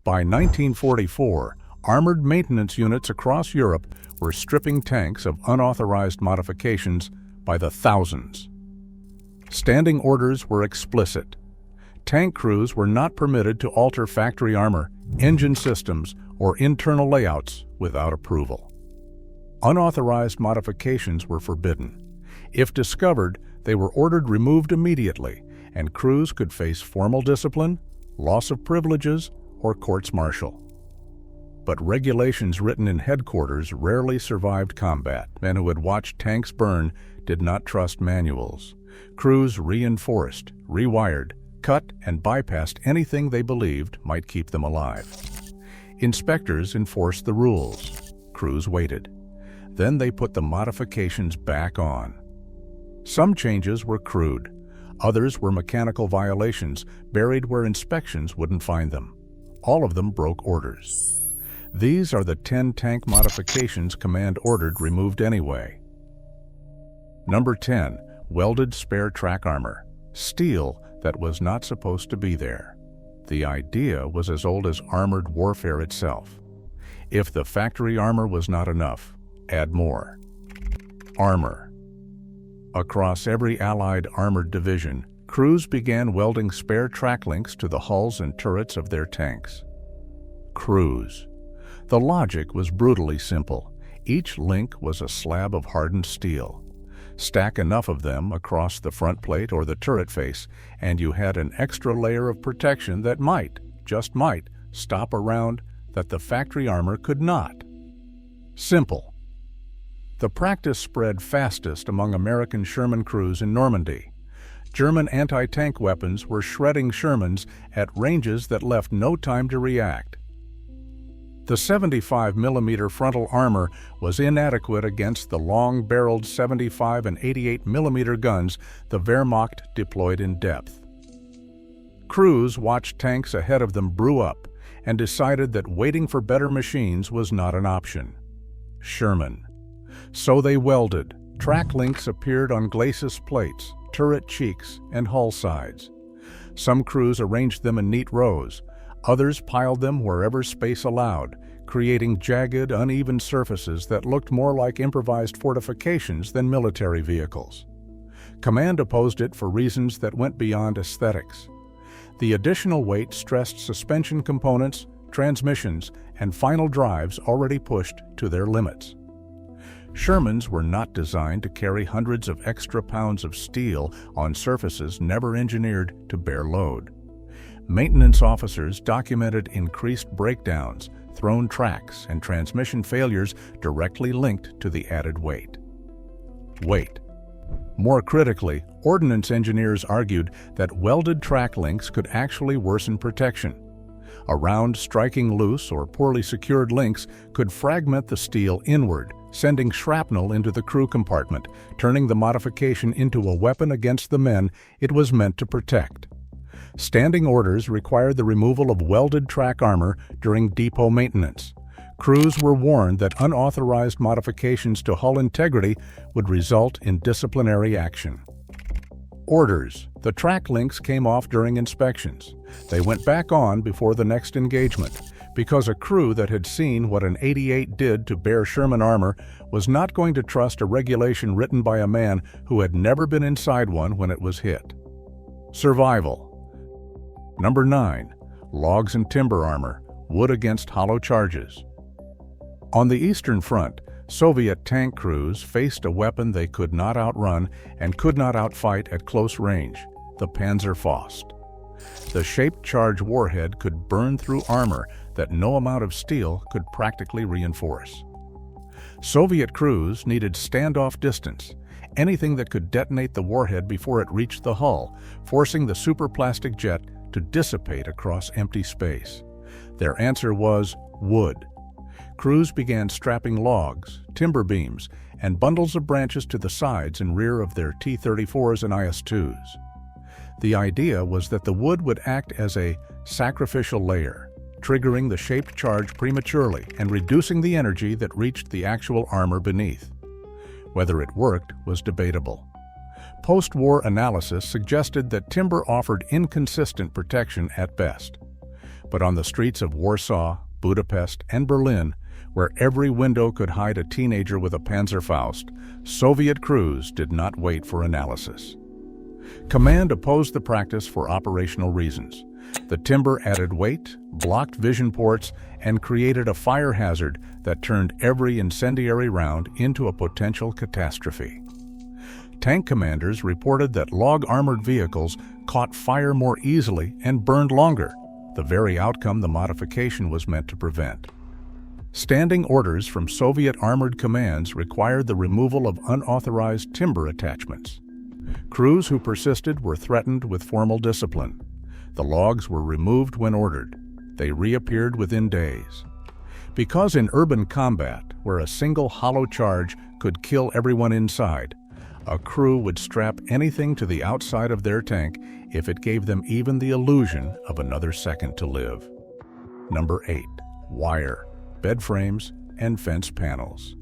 By 1944, armored maintenance units across Europe were stripping tanks of unauthorized modifications by the thousands. Standing orders were explicit. Tank crews were not permitted to alter factory armor, engine systems, or internal layouts without approval. Unauthorized modifications were forbidden. If discovered, they were ordered removed immediately, and crews could face formal discipline, loss of privileges, or courts-martial. But regulations written in headquarters rarely survived combat. Men who had watched tanks burn did not trust manuals. Crews reinforced, rewired, cut, and bypassed anything they believed might keep them alive. Inspectors enforced the rules. Crews waited. Then they put the modifications back on. Some changes were crude. Others were mechanical violations, buried where inspections wouldn't find them. All of them broke orders. These are the 10 tank modifications command ordered removed anyway. Number 10. Welded spare track armor. Steel that was not supposed to be there. The idea was as old as armored warfare itself. If the factory armor was not enough, add more. Armor. Across every Allied armored division, crews began welding spare track links to the hulls and turrets of their tanks. Crews. The logic was brutally simple. Each link was a slab of hardened steel. Stack enough of them across the front plate or the turret face, and you had an extra layer of protection that might, just might, stop a round that the factory armor could not. Simple. The practice spread fastest among American Sherman crews in Normandy. German anti-tank weapons were shredding Shermans at ranges that left no time to react. The 75mm frontal armor was inadequate against the long-barreled 75 and 88mm guns the Wehrmacht deployed in depth. Crews watched tanks ahead of them brew up and decided that waiting for better machines was not an option. Sherman. So they welded. Track links appeared on glacis plates, turret cheeks, and hull sides. Some crews arranged them in neat rows. Others piled them wherever space allowed, creating jagged, uneven surfaces that looked more like improvised fortifications than military vehicles. Command opposed it for reasons that went beyond aesthetics. The additional weight stressed suspension components, transmissions, and final drives already pushed to their limits. Shermans were not designed to carry hundreds of extra pounds of steel on surfaces never engineered to bear load. Maintenance officers documented increased breakdowns, thrown tracks, and transmission failures directly linked to the added weight. Weight. More critically, ordnance engineers argued that welded track links could actually worsen protection. A round striking loose or poorly secured links could fragment the steel inward, sending shrapnel into the crew compartment, turning the modification into a weapon against the men it was meant to protect. Standing orders required the removal of welded track armor during depot maintenance. Crews were warned that unauthorized modifications to hull integrity would result in disciplinary action. Orders. The track links came off during inspections. They went back on before the next engagement, because a crew that had seen what an 88 did to bare Sherman armor was not going to trust a regulation written by a man who had never been inside one when it was hit. Survival. Number 9. Logs and timber armor, wood against hollow charges. On the Eastern Front, Soviet tank crews faced a weapon they could not outrun and could not outfight at close range, the Panzerfaust. The shaped charge warhead could burn through armor that no amount of steel could practically reinforce. Soviet crews needed standoff distance, anything that could detonate the warhead before it reached the hull, forcing the superplastic jet to dissipate across empty space. Their answer was wood. Crews began strapping logs, timber beams, and bundles of branches to the sides and rear of their T-34s and IS-2s. The idea was that the wood would act as a sacrificial layer, triggering the shaped charge prematurely and reducing the energy that reached the actual armor beneath. Whether it worked was debatable. Post-war analysis suggested that timber offered inconsistent protection at best. But on the streets of Warsaw, Budapest, and Berlin, where every window could hide a teenager with a Panzerfaust, Soviet crews did not wait for analysis. Command opposed the practice for operational reasons. The timber added weight, blocked vision ports, and created a fire hazard that turned every incendiary round into a potential catastrophe. Tank commanders reported that log-armored vehicles caught fire more easily and burned longer, the very outcome the modification was meant to prevent. Standing orders from Soviet armored commands required the removal of unauthorized timber attachments. Crews who persisted were threatened with formal discipline. The logs were removed when ordered. They reappeared within days. Because in urban combat, where a single hollow charge could kill everyone inside, a crew would strap anything to the outside of their tank if it gave them even the illusion of another second to live. Number 8. Wire, bed frames, and fence panels.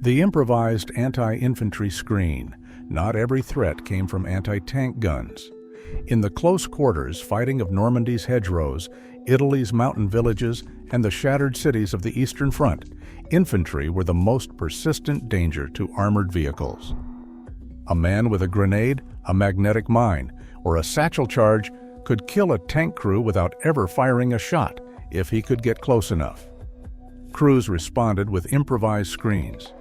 The improvised anti-infantry screen. Not every threat came from anti-tank guns. In the close quarters fighting of Normandy's hedgerows, Italy's mountain villages, and the shattered cities of the Eastern Front, infantry were the most persistent danger to armored vehicles. A man with a grenade, a magnetic mine, or a satchel charge could kill a tank crew without ever firing a shot if he could get close enough. Crews responded with improvised screens.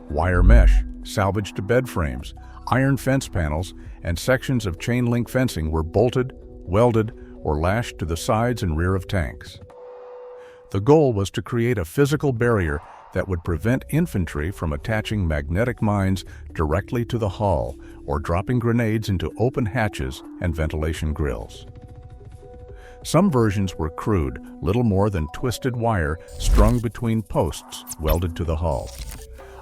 Wire mesh, salvaged bed frames, iron fence panels, and sections of chain-link fencing were bolted, welded, or lashed to the sides and rear of tanks. The goal was to create a physical barrier that would prevent infantry from attaching magnetic mines directly to the hull or dropping grenades into open hatches and ventilation grills. Some versions were crude, little more than twisted wire strung between posts welded to the hull.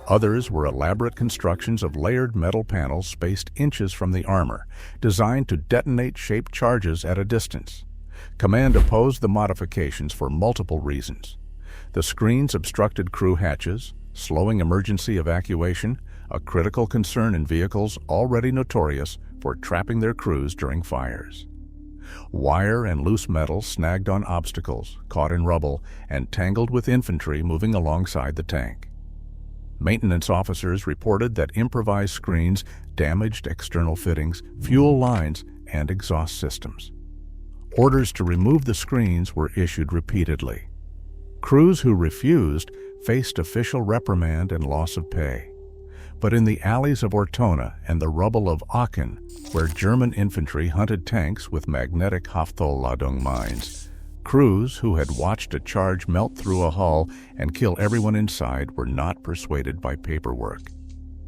Others were elaborate constructions of layered metal panels spaced inches from the armor, designed to detonate shaped charges at a distance. Command opposed the modifications for multiple reasons. The screens obstructed crew hatches, slowing emergency evacuation, a critical concern in vehicles already notorious for trapping their crews during fires. Wire and loose metal snagged on obstacles, caught in rubble, and tangled with infantry moving alongside the tank. Maintenance officers reported that improvised screens damaged external fittings, fuel lines, and exhaust systems. Orders to remove the screens were issued repeatedly. Crews who refused faced official reprimand and loss of pay. But in the alleys of Ortona and the rubble of Aachen, where German infantry hunted tanks with magnetic Haftolladung mines, crews who had watched a charge melt through a hull and kill everyone inside were not persuaded by paperwork.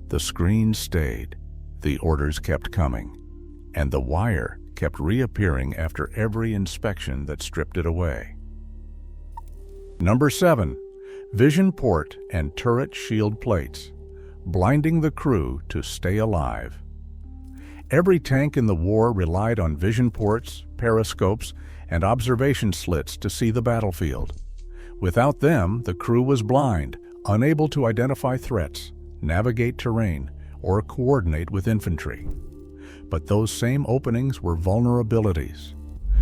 The screens stayed, the orders kept coming, and the wire kept reappearing after every inspection that stripped it away. Number 7. Vision port and turret shield plates, blinding the crew to stay alive. Every tank in the war relied on vision ports, periscopes, and observation slits to see the battlefield. Without them, the crew was blind, unable to identify threats, navigate terrain, or coordinate with infantry. But those same openings were vulnerabilities.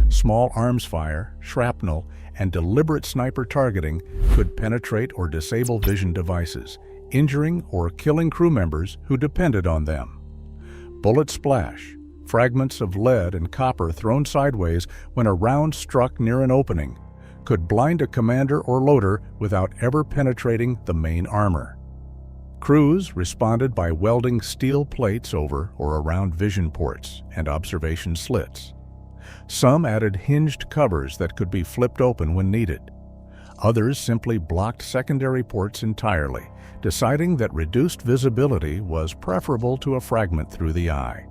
Small arms fire, shrapnel, and deliberate sniper targeting could penetrate or disable vision devices, injuring or killing crew members who depended on them. Bullet splash, fragments of lead and copper thrown sideways when a round struck near an opening, could blind a commander or loader without ever penetrating the main armor. Crews responded by welding steel plates over or around vision ports and observation slits. Some added hinged covers that could be flipped open when needed. Others simply blocked secondary ports entirely, deciding that reduced visibility was preferable to a fragment through the eye.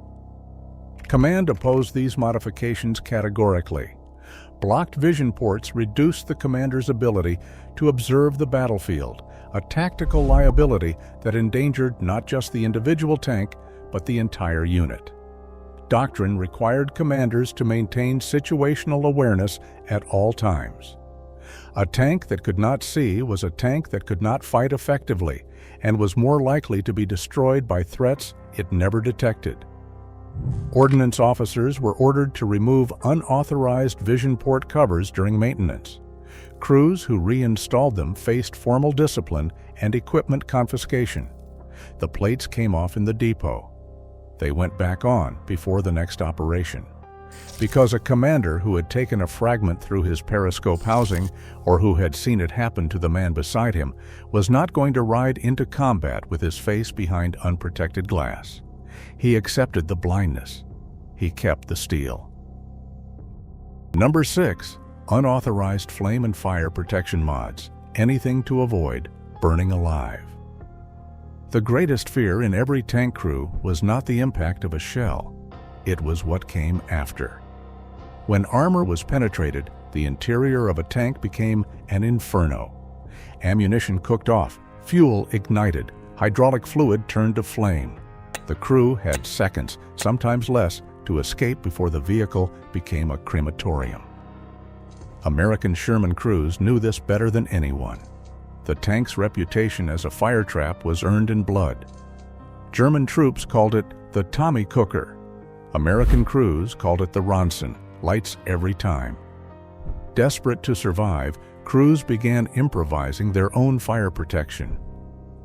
Command opposed these modifications categorically. Blocked vision ports reduced the commander's ability to observe the battlefield, a tactical liability that endangered not just the individual tank, but the entire unit. Doctrine required commanders to maintain situational awareness at all times. A tank that could not see was a tank that could not fight effectively and was more likely to be destroyed by threats it never detected. Ordnance officers were ordered to remove unauthorized vision port covers during maintenance. Crews who reinstalled them faced formal discipline and equipment confiscation. The plates came off in the depot. They went back on before the next operation. Because a commander who had taken a fragment through his periscope housing or who had seen it happen to the man beside him was not going to ride into combat with his face behind unprotected glass. He accepted the blindness. He kept the steel. Number 6. Unauthorized flame and fire protection mods. Anything to avoid burning alive. The greatest fear in every tank crew was not the impact of a shell. It was what came after. When armor was penetrated, the interior of a tank became an inferno. Ammunition cooked off, fuel ignited, hydraulic fluid turned to flame. The crew had seconds, sometimes less, to escape before the vehicle became a crematorium. American Sherman crews knew this better than anyone. The tank's reputation as a fire trap was earned in blood. German troops called it the Tommy Cooker. American crews called it the Ronson, lights every time. Desperate to survive, crews began improvising their own fire protection.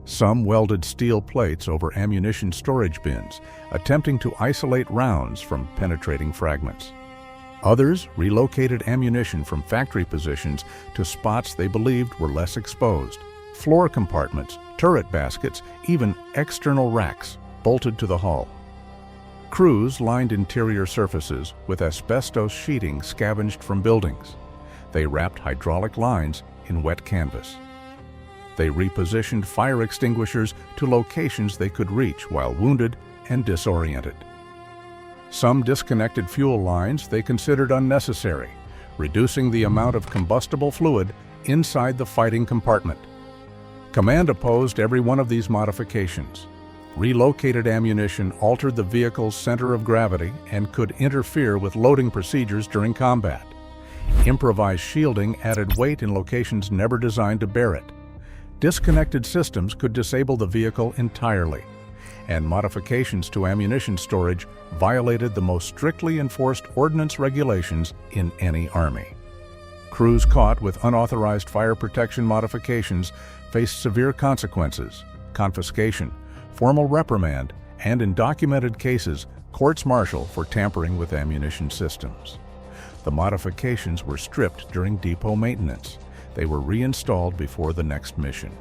Some welded steel plates over ammunition storage bins, attempting to isolate rounds from penetrating fragments. Others relocated ammunition from factory positions to spots they believed were less exposed. Floor compartments, turret baskets, even external racks bolted to the hull. Crews lined interior surfaces with asbestos sheeting scavenged from buildings. They wrapped hydraulic lines in wet canvas. They repositioned fire extinguishers to locations they could reach while wounded and disoriented. Some disconnected fuel lines they considered unnecessary, reducing the amount of combustible fluid inside the fighting compartment. Command opposed every one of these modifications. Relocated ammunition altered the vehicle's center of gravity and could interfere with loading procedures during combat. Improvised shielding added weight in locations never designed to bear it. Disconnected systems could disable the vehicle entirely, and modifications to ammunition storage violated the most strictly enforced ordnance regulations in any army. Crews caught with unauthorized fire protection modifications faced severe consequences: confiscation, formal reprimand, and in documented cases, courts-martial for tampering with ammunition systems. The modifications were stripped during depot maintenance. They were reinstalled before the next mission.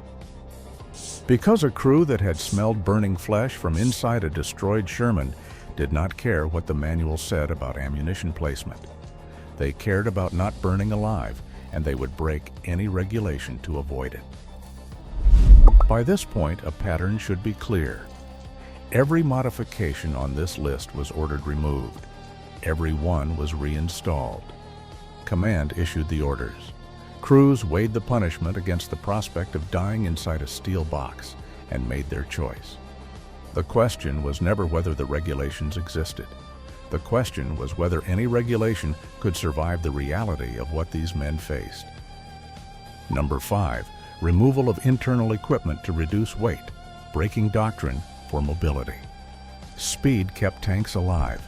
Because a crew that had smelled burning flesh from inside a destroyed Sherman did not care what the manual said about ammunition placement. They cared about not burning alive, and they would break any regulation to avoid it. By this point, a pattern should be clear. Every modification on this list was ordered removed. Every one was reinstalled. Command issued the orders. Crews weighed the punishment against the prospect of dying inside a steel box and made their choice. The question was never whether the regulations existed. The question was whether any regulation could survive the reality of what these men faced. Number 5. Removal of internal equipment to reduce weight, braking doctrine for mobility. Speed kept tanks alive.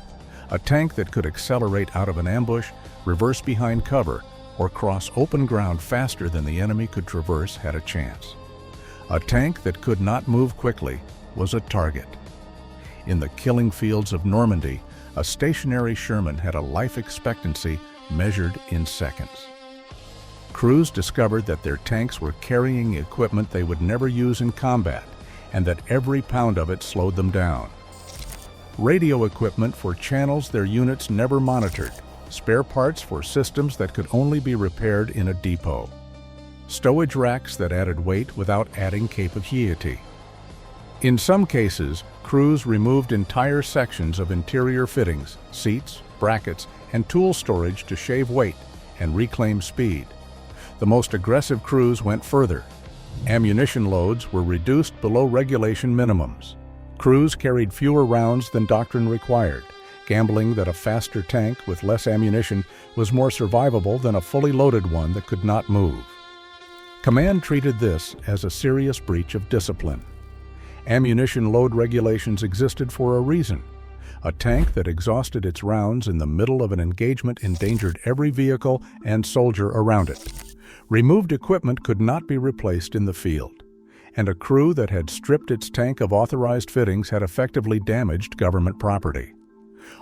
A tank that could accelerate out of an ambush, reverse behind cover, or cross open ground faster than the enemy could traverse had a chance. A tank that could not move quickly was a target. In the killing fields of Normandy, a stationary Sherman had a life expectancy measured in seconds. Crews discovered that their tanks were carrying equipment they would never use in combat, and that every pound of it slowed them down. Radio equipment for channels their units never monitored, spare parts for systems that could only be repaired in a depot, stowage racks that added weight without adding capability. In some cases, crews removed entire sections of interior fittings, seats, brackets, and tool storage to shave weight and reclaim speed. The most aggressive crews went further. Ammunition loads were reduced below regulation minimums. Crews carried fewer rounds than doctrine required, gambling that a faster tank with less ammunition was more survivable than a fully loaded one that could not move. Command treated this as a serious breach of discipline. Ammunition load regulations existed for a reason. A tank that exhausted its rounds in the middle of an engagement endangered every vehicle and soldier around it. Removed equipment could not be replaced in the field, and a crew that had stripped its tank of authorized fittings had effectively damaged government property.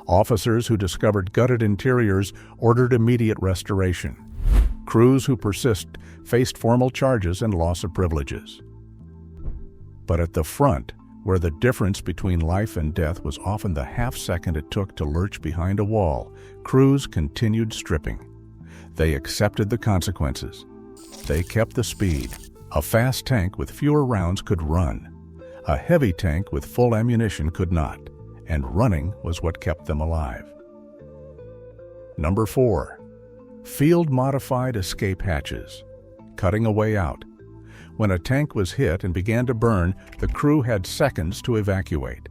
Officers who discovered gutted interiors ordered immediate restoration. Crews who persist faced formal charges and loss of privileges. But at the front, where the difference between life and death was often the half-second it took to lurch behind a wall, crews continued stripping. They accepted the consequences. They kept the speed. A fast tank with fewer rounds could run. A heavy tank with full ammunition could not, and running was what kept them alive. Number 4. Field-modified escape hatches. Cutting a way out. When a tank was hit and began to burn, the crew had seconds to evacuate.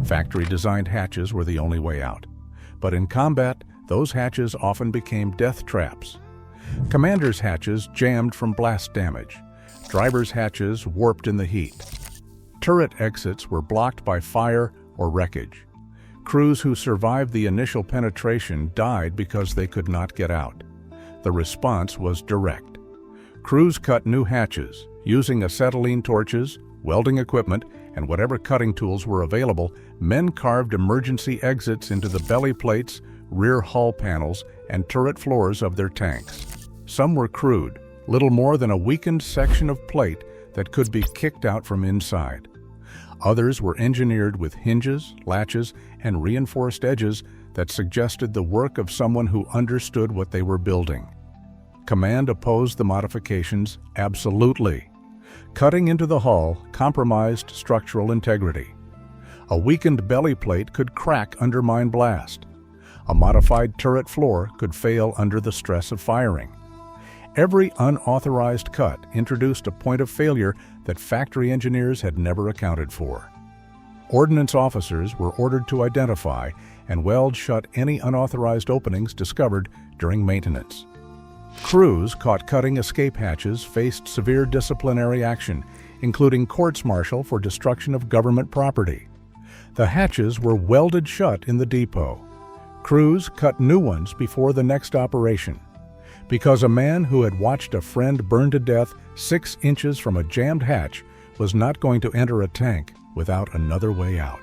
Factory-designed hatches were the only way out. But in combat, those hatches often became death traps. Commanders' hatches jammed from blast damage. Drivers' hatches warped in the heat. Turret exits were blocked by fire or wreckage. Crews who survived the initial penetration died because they could not get out. The response was direct. Crews cut new hatches, using acetylene torches, welding equipment, and whatever cutting tools were available. Men carved emergency exits into the belly plates, rear hull panels, and turret floors of their tanks. Some were crude, little more than a weakened section of plate that could be kicked out from inside. Others were engineered with hinges, latches, and reinforced edges that suggested the work of someone who understood what they were building. Command opposed the modifications absolutely. Cutting into the hull compromised structural integrity. A weakened belly plate could crack under mine blast. A modified turret floor could fail under the stress of firing. Every unauthorized cut introduced a point of failure that factory engineers had never accounted for. Ordnance officers were ordered to identify and weld shut any unauthorized openings discovered during maintenance. Crews caught cutting escape hatches faced severe disciplinary action, including courts-martial for destruction of government property. The hatches were welded shut in the depot. Crews cut new ones before the next operation. Because a man who had watched a friend burn to death 6 inches from a jammed hatch was not going to enter a tank without another way out.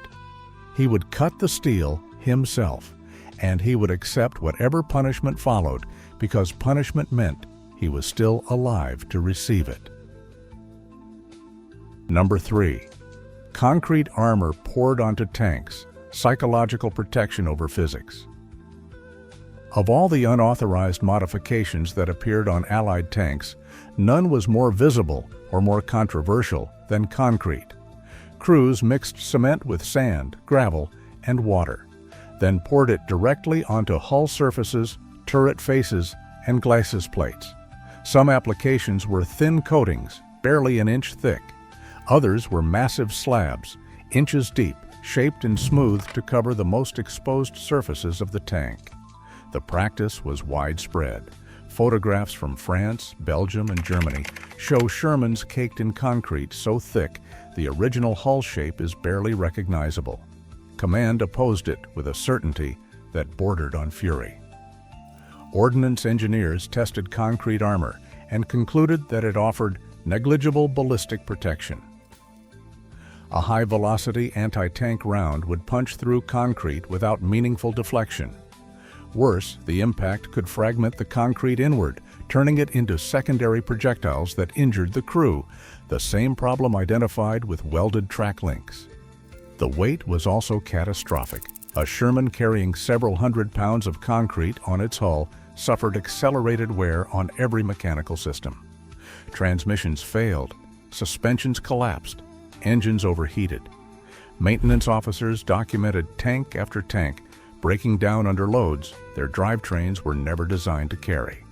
He would cut the steel himself, and he would accept whatever punishment followed, because punishment meant he was still alive to receive it. Number 3. Concrete armor poured onto tanks, psychological protection over physics. Of all the unauthorized modifications that appeared on Allied tanks, none was more visible or more controversial than concrete. Crews mixed cement with sand, gravel, and water, then poured it directly onto hull surfaces, turret faces, and glacis plates. Some applications were thin coatings, barely an inch thick. Others were massive slabs, inches deep, shaped and smoothed to cover the most exposed surfaces of the tank. The practice was widespread. Photographs from France, Belgium, and Germany show Shermans caked in concrete so thick the original hull shape is barely recognizable. Command opposed it with a certainty that bordered on fury. Ordnance engineers tested concrete armor and concluded that it offered negligible ballistic protection. A high-velocity anti-tank round would punch through concrete without meaningful deflection. Worse, the impact could fragment the concrete inward, turning it into secondary projectiles that injured the crew, the same problem identified with welded track links. The weight was also catastrophic. A Sherman carrying several hundred pounds of concrete on its hull suffered accelerated wear on every mechanical system. Transmissions failed, suspensions collapsed, engines overheated. Maintenance officers documented tank after tank breaking down under loads their drivetrains were never designed to carry.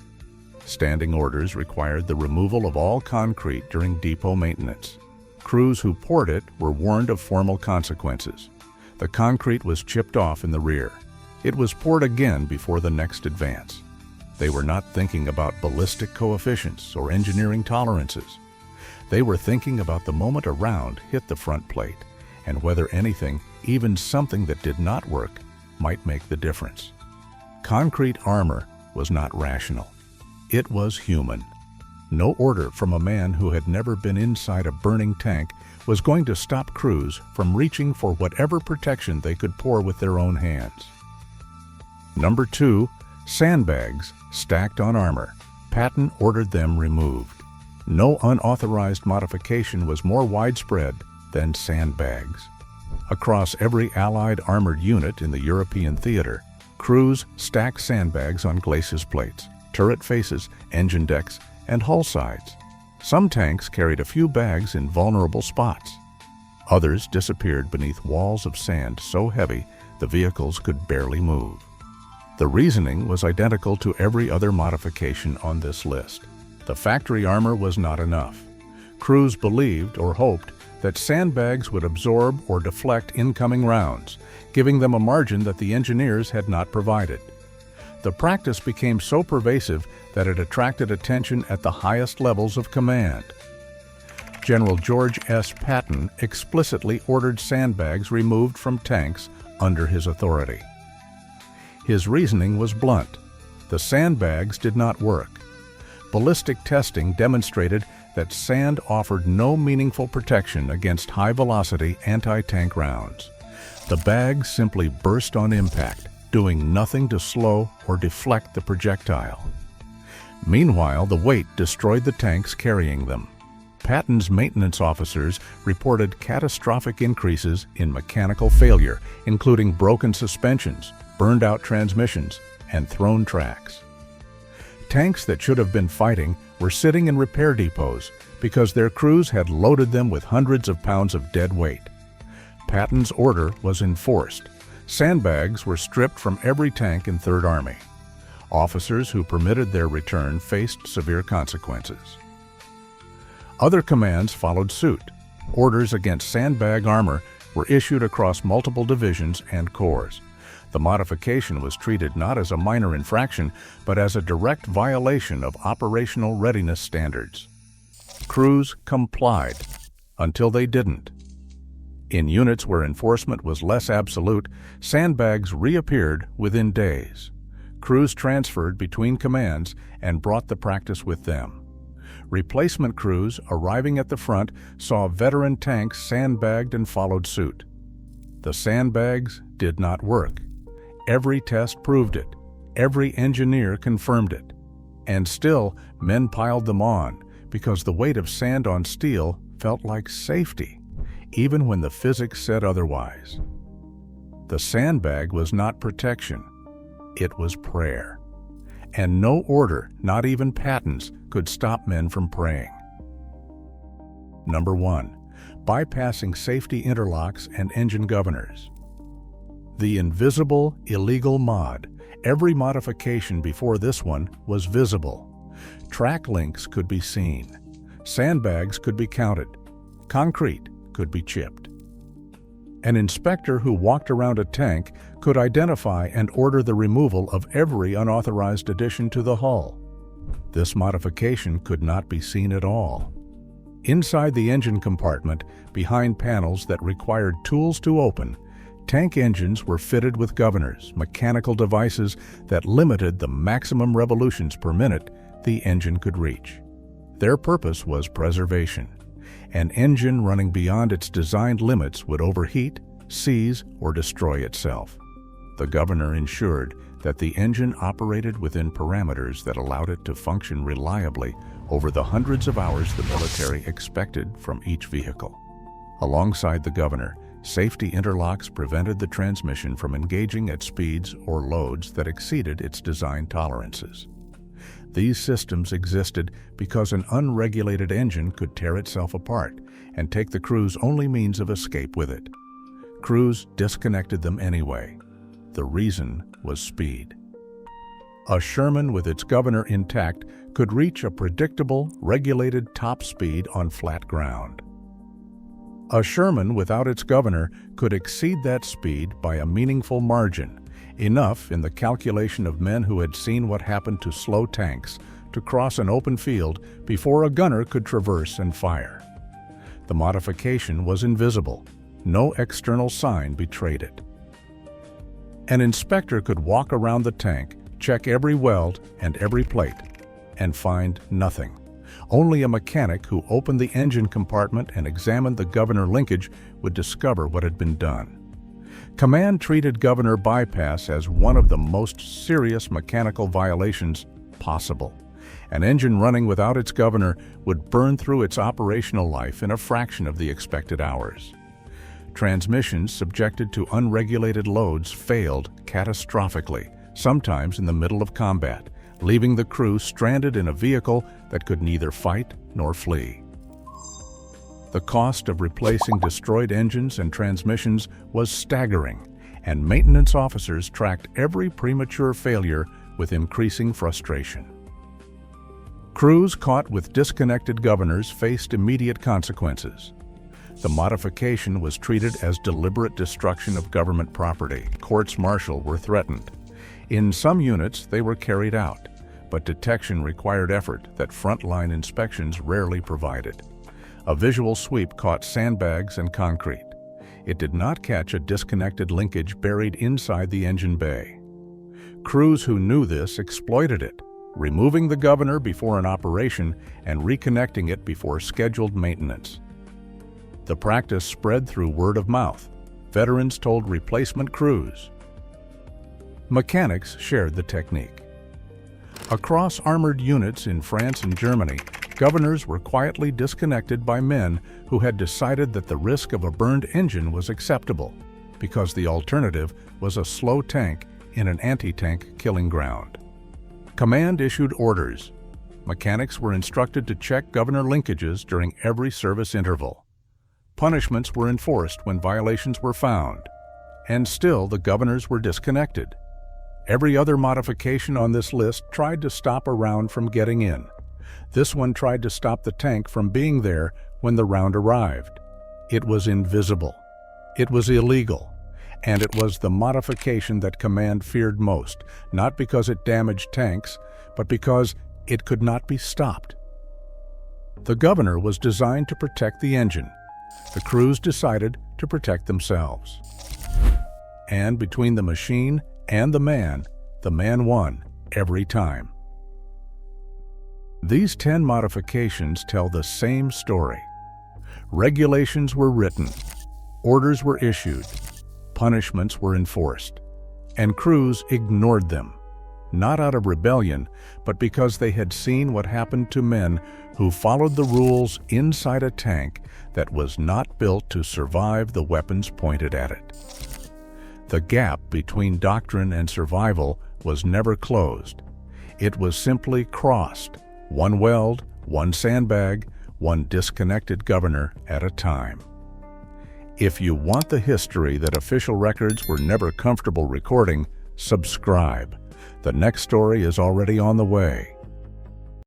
Standing orders required the removal of all concrete during depot maintenance. Crews who poured it were warned of formal consequences. The concrete was chipped off in the rear. It was poured again before the next advance. They were not thinking about ballistic coefficients or engineering tolerances. They were thinking about the moment a round hit the front plate and whether anything, even something that did not work, might make the difference. Concrete armor was not rational. It was human. No order from a man who had never been inside a burning tank was going to stop crews from reaching for whatever protection they could pour with their own hands. Number 2, sandbags stacked on armor. Patton ordered them removed. No unauthorized modification was more widespread than sandbags. Across every Allied armored unit in the European theater, crews stacked sandbags on glacis plates, turret faces, engine decks, and hull sides. Some tanks carried a few bags in vulnerable spots. Others disappeared beneath walls of sand so heavy the vehicles could barely move. The reasoning was identical to every other modification on this list. The factory armor was not enough. Crews believed or hoped that sandbags would absorb or deflect incoming rounds, giving them a margin that the engineers had not provided. The practice became so pervasive that it attracted attention at the highest levels of command. General George S. Patton explicitly ordered sandbags removed from tanks under his authority. His reasoning was blunt. The sandbags did not work. Ballistic testing demonstrated that sand offered no meaningful protection against high-velocity anti-tank rounds. The bags simply burst on impact, doing nothing to slow or deflect the projectile. Meanwhile, the weight destroyed the tanks carrying them. Patton's maintenance officers reported catastrophic increases in mechanical failure, including broken suspensions, burned-out transmissions, and thrown tracks. Tanks that should have been fighting were sitting in repair depots because their crews had loaded them with hundreds of pounds of dead weight. Patton's order was enforced. Sandbags were stripped from every tank in Third Army. Officers who permitted their return faced severe consequences. Other commands followed suit. Orders against sandbag armor were issued across multiple divisions and corps. The modification was treated not as a minor infraction, but as a direct violation of operational readiness standards. Crews complied until they didn't. In units where enforcement was less absolute, sandbags reappeared within days. Crews transferred between commands and brought the practice with them. Replacement crews arriving at the front saw veteran tanks sandbagged and followed suit. The sandbags did not work. Every test proved it. Every engineer confirmed it. And still, men piled them on because the weight of sand on steel felt like safety, even when the physics said otherwise. The sandbag was not protection. It was prayer. And no order, not even Patton's, could stop men from praying. Number 1. Bypassing safety interlocks and engine governors. The invisible, illegal mod. Every modification before this one was visible. Track links could be seen. Sandbags could be counted. Concrete could be chipped. An inspector who walked around a tank could identify and order the removal of every unauthorized addition to the hull. This modification could not be seen at all. Inside the engine compartment, behind panels that required tools to open, tank engines were fitted with governors, mechanical devices that limited the maximum revolutions per minute the engine could reach. Their purpose was preservation. An engine running beyond its designed limits would overheat, seize, or destroy itself. The governor ensured that the engine operated within parameters that allowed it to function reliably over the hundreds of hours the military expected from each vehicle. Alongside the governor, safety interlocks prevented the transmission from engaging at speeds or loads that exceeded its design tolerances. These systems existed because an unregulated engine could tear itself apart and take the crew's only means of escape with it. Crews disconnected them anyway. The reason was speed. A Sherman with its governor intact could reach a predictable, regulated top speed on flat ground. A Sherman without its governor could exceed that speed by a meaningful margin, enough in the calculation of men who had seen what happened to slow tanks to cross an open field before a gunner could traverse and fire. The modification was invisible. no external sign betrayed it. An inspector could walk around the tank, check every weld and every plate, and find nothing. Only a mechanic who opened the engine compartment and examined the governor linkage would discover what had been done. Command treated governor bypass as one of the most serious mechanical violations possible. An engine running without its governor would burn through its operational life in a fraction of the expected hours. Transmissions subjected to unregulated loads failed catastrophically, sometimes in the middle of combat, leaving the crew stranded in a vehicle that could neither fight nor flee. The cost of replacing destroyed engines and transmissions was staggering, and maintenance officers tracked every premature failure with increasing frustration. Crews caught with disconnected governors faced immediate consequences. The modification was treated as deliberate destruction of government property. Courts-martial were threatened. In some units, they were carried out, but detection required effort that frontline inspections rarely provided. A visual sweep caught sandbags and concrete. It did not catch a disconnected linkage buried inside the engine bay. Crews who knew this exploited it, removing the governor before an operation and reconnecting it before scheduled maintenance. The practice spread through word of mouth. Veterans told replacement crews. Mechanics shared the technique. Across armored units in France and Germany, governors were quietly disconnected by men who had decided that the risk of a burned engine was acceptable, because the alternative was a slow tank in an anti-tank killing ground. Command issued orders. Mechanics were instructed to check governor linkages during every service interval. Punishments were enforced when violations were found, and still the governors were disconnected. Every other modification on this list tried to stop a round from getting in. This one tried to stop the tank from being there when the round arrived. It was invisible. It was illegal. And it was the modification that Command feared most, not because it damaged tanks, but because it could not be stopped. The governor was designed to protect the engine. The crews decided to protect themselves. And between the machine and the man won every time. These 10 modifications tell the same story. Regulations were written, orders were issued, punishments were enforced, and crews ignored them, not out of rebellion, but because they had seen what happened to men who followed the rules inside a tank that was not built to survive the weapons pointed at it. The gap between doctrine and survival was never closed. It was simply crossed, one weld, one sandbag, one disconnected governor at a time. If you want the history that official records were never comfortable recording, subscribe. The next story is already on the way.